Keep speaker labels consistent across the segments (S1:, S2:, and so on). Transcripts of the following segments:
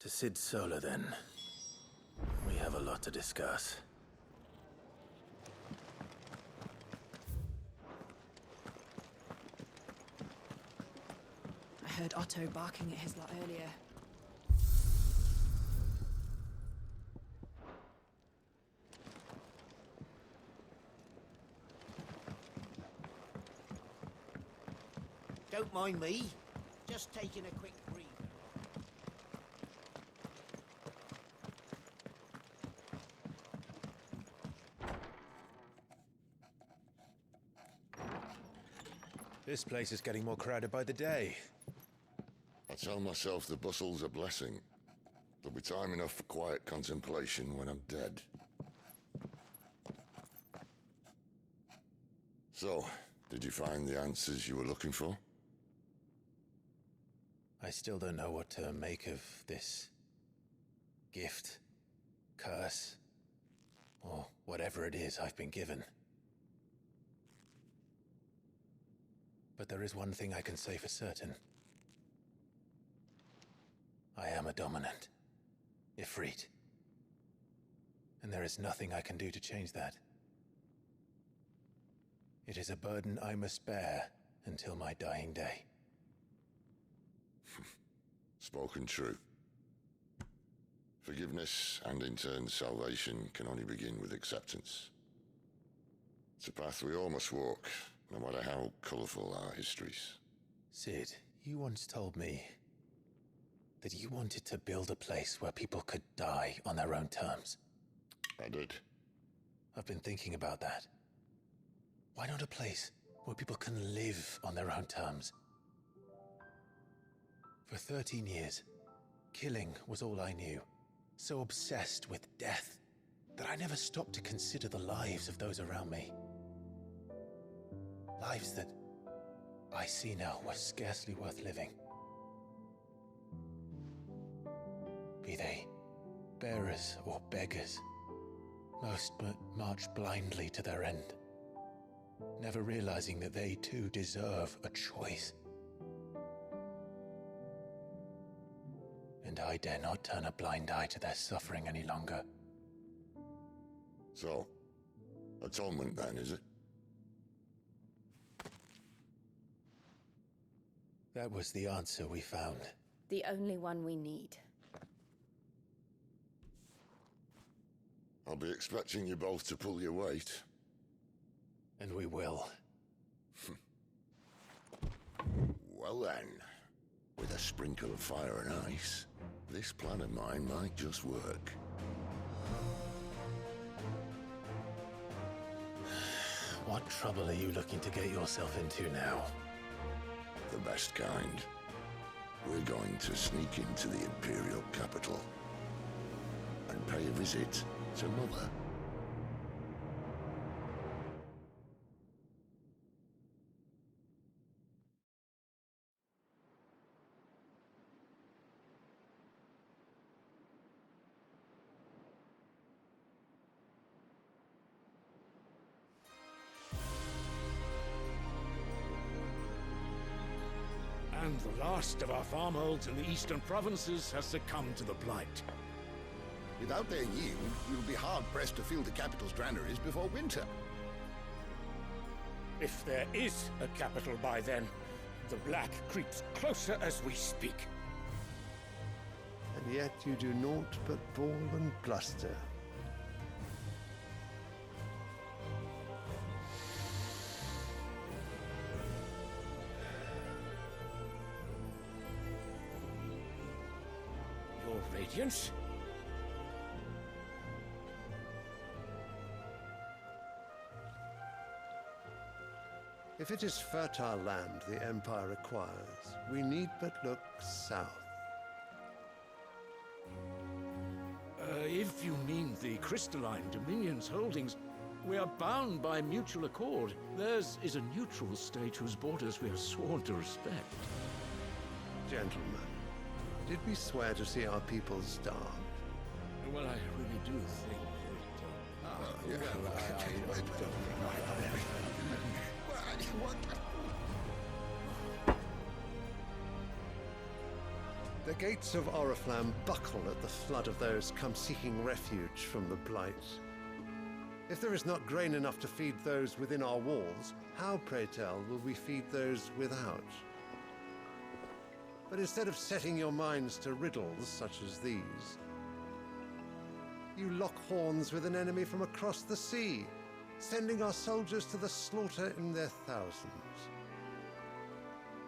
S1: To Sid Solar, then. We have a lot to discuss.
S2: I heard Otto barking at his lot earlier.
S3: Don't mind me. Just taking a quick breather.
S1: This place is getting more crowded by the day.
S4: I tell myself the bustle's a blessing. There'll be time enough for quiet contemplation when I'm dead. So, did you find the answers you were looking for?
S1: I still don't know what to make of this gift, curse, or whatever it is I've been given. But there is one thing I can say for certain. I am a dominant, Ifrit. And there is nothing I can do to change that. It is a burden I must bear until my dying day.
S4: Spoken true. Forgiveness and in turn salvation can only begin with acceptance. It's a path we all must walk, no matter how colourful our histories.
S1: Sid, you once told me that you wanted to build a place where people could die on their own terms.
S4: I did.
S1: I've been thinking about that. Why not a place where people can live on their own terms? For 13 years, killing was all I knew. So obsessed with death that I never stopped to consider the lives of those around me. Lives that I see now were scarcely worth living. Be they bearers or beggars, most march blindly to their end, never realizing that they too deserve a choice. And I dare not turn a blind eye to their suffering any longer.
S4: So, atonement then, is it?
S1: That was the answer we found.
S5: The only one we need.
S4: I'll be expecting you both to pull your weight.
S1: And we will.
S4: Well then, with a sprinkle of fire and ice, this plan of mine might just work.
S1: What trouble are you looking to get yourself into now?
S4: The best kind. We're going to sneak into the Imperial capital and pay a visit to Mother.
S6: And the last of our farmholds in the eastern provinces has succumbed to the blight.
S7: Without their yield, you'll be hard-pressed to fill the capital's granaries before winter.
S6: If there is a capital by then, the black creeps closer as we speak.
S8: And yet you do naught but bawl and bluster.
S6: Your Radiance?
S8: If it is fertile land the Empire requires, we need but look south.
S6: If you mean the crystalline Dominion's holdings, we are bound by mutual accord. Theirs is a neutral state whose borders we are sworn to respect.
S8: Gentlemen, did we swear to see our people starved?
S6: Well, I really do think that...
S8: The gates of Oriflamme buckle at the flood of those come seeking refuge from the Blight. If there is not grain enough to feed those within our walls, how, pray tell, will we feed those without? But instead of setting your minds to riddles such as these, you lock horns with an enemy from across the sea, sending our soldiers to the slaughter in their thousands.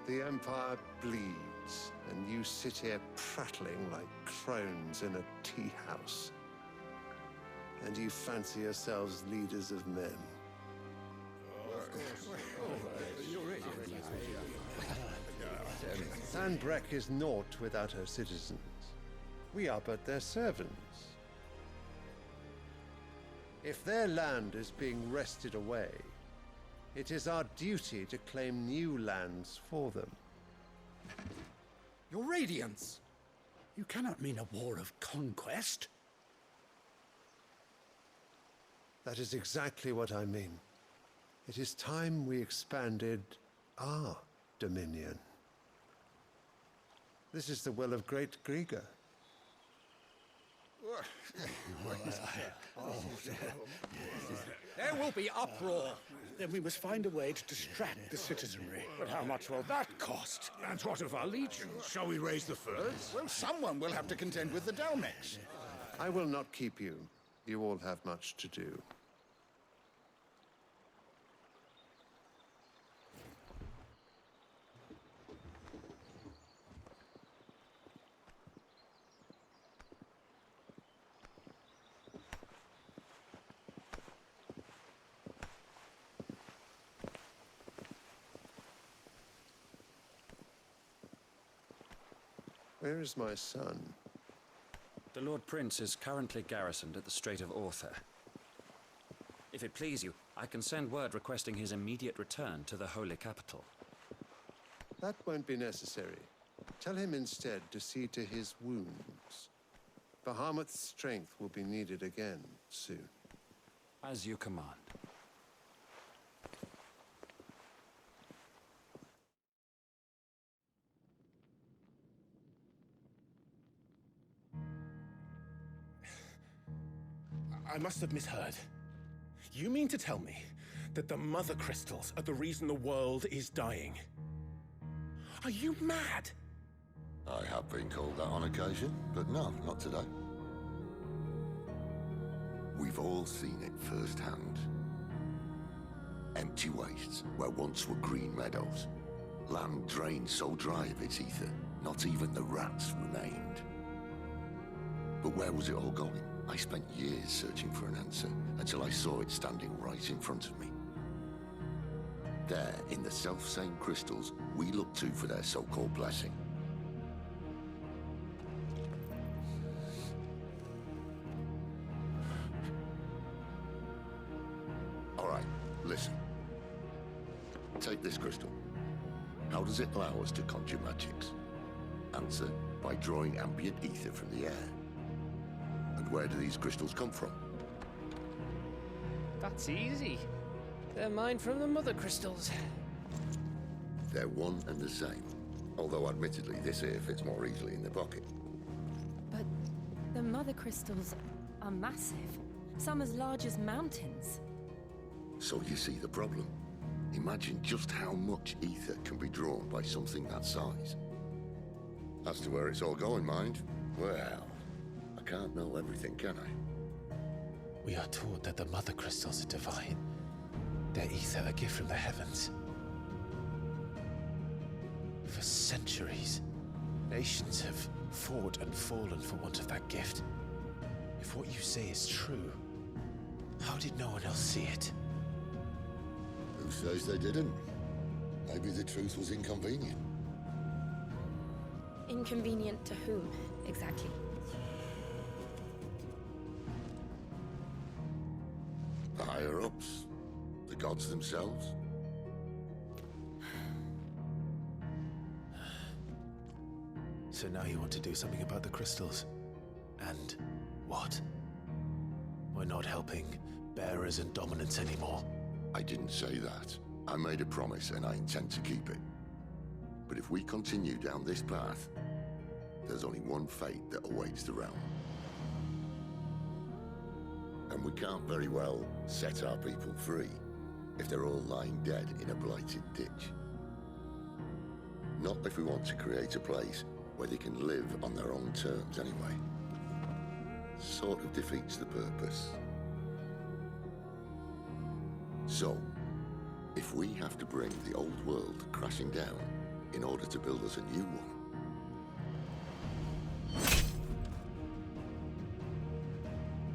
S8: The Empire bleeds, and you sit here prattling like crones in a tea house. And you fancy yourselves leaders of men. Sanbreque is naught without her citizens. We are but their servants. If their land is being wrested away, it is our duty to claim new lands for them.
S9: Your Radiance! You cannot mean a war of conquest.
S8: That is exactly what I mean. It is time we expanded our dominion. This is the will of great Grieger.
S9: There will be uproar. Then we must find a way to distract the citizenry. But how much will that cost?
S6: And what of our legions? Shall we raise the furs?
S7: Well, someone will have to contend with the Dalmex.
S8: I will not keep you. You all have much to do. Where is my son?
S10: The Lord Prince is currently garrisoned at the Strait of Orther. If it please you, I can send word requesting his immediate return to the Holy Capital.
S8: That won't be necessary. Tell him instead to see to his wounds. Bahamut's strength will be needed again soon.
S10: As you command.
S1: I must have misheard. You mean to tell me that the Mother Crystals are the reason the world is dying? Are you mad?
S4: I have been called that on occasion, but no, not today. We've all seen it firsthand. Empty wastes where once were green meadows. Land drained so dry of its ether, not even the rats remained. But where was it all going? I spent years searching for an answer, until I saw it standing right in front of me. There, in the self-same crystals we look to for their so-called blessing. All right, listen. Take this crystal. How does it allow us to conjure magics? Answer, by drawing ambient ether from the air. And where do these crystals come from?
S11: That's easy. They're mined from the Mother Crystals.
S4: They're one and the same. Although admittedly, this here fits more easily in the pocket.
S5: But the Mother Crystals are massive. Some as large as mountains.
S4: So you see the problem. Imagine just how much ether can be drawn by something that size. As to where it's all going, mind, well, I can't know everything, can I?
S1: We are taught that the Mother Crystals are divine. Their ether a gift from the heavens. For centuries, nations have fought and fallen for want of that gift. If what you say is true, how did no one else see it?
S4: Who says they didn't? Maybe the truth was inconvenient.
S5: Inconvenient to whom, exactly?
S4: The higher-ups, the gods themselves.
S1: So now you want to do something about the crystals. And what? We're not helping bearers and dominants anymore.
S4: I didn't say that. I made a promise and I intend to keep it. But if we continue down this path, there's only one fate that awaits the realm. And we can't very well set our people free if they're all lying dead in a blighted ditch. Not if we want to create a place where they can live on their own terms anyway. Sort of defeats the purpose. So, if we have to bring the old world crashing down in order to build us a new one,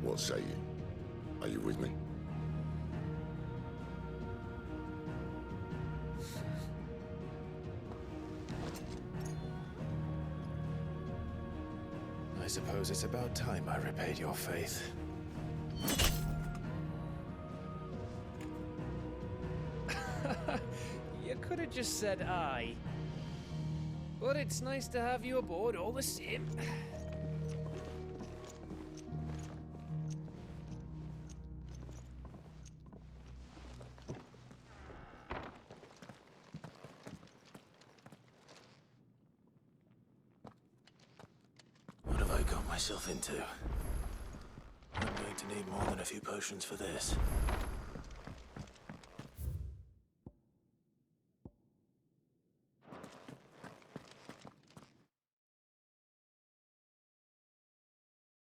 S4: what say you? Are you with me?
S1: I suppose it's about time I repaid your faith.
S11: You could have just said aye. But it's nice to have you aboard all the same.
S1: What have I got myself into? I'm going to need more than a few potions for this.